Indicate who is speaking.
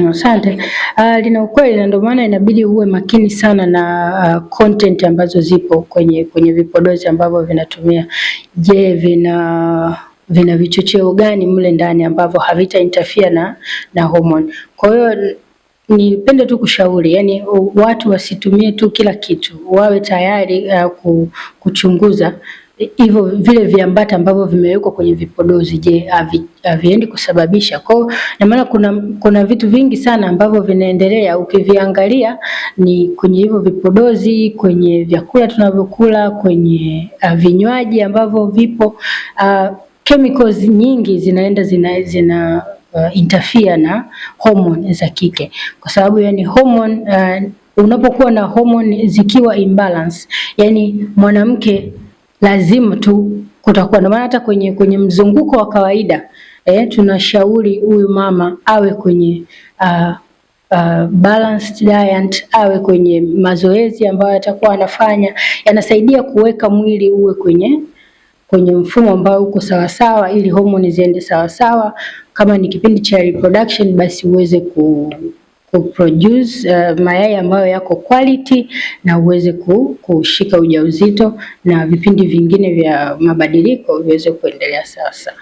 Speaker 1: Asante. Lina ukweli na ndio maana inabidi uwe makini sana na content ambazo zipo kwenye vipodozi ambavyo vinatumia. Je, vina vichocheo gani mle ndani ambavyo havita interfere na hormone. Kwa hiyo nipende tu kushauri, yani watu wasitumie tu kila kitu, wawe tayari kuchunguza hivyo vile viambata ambavyo vimewekwa kwenye vipodozi. Je, haviendi kusababisha? Kwa na maana kuna vitu vingi sana ambavyo vinaendelea, ukiviangalia ni kwenye hivyo vipodozi, kwenye vyakula tunavyokula, kwenye vinywaji ambavyo vipo. Chemicals nyingi zina interfere na hormone za kike, kwa sababu yani hormone unapokuwa na hormone zikiwa imbalance, yani mwanamke lazima tu kutakuwa, ndio maana hata kwenye mzunguko wa kawaida tunashauri huyu mama awe kwenye balanced diet, awe kwenye mazoezi ambayo atakuwa anafanya, yanasaidia kuweka mwili uwe kwenye mfumo ambao uko sawasawa, ili hormone ziende sawasawa. Kama ni kipindi cha reproduction, basi uweze kuproduce mayai ambayo yako quality na uweze kushika ujauzito na vipindi vingine vya mabadiliko viweze kuendelea sawasawa.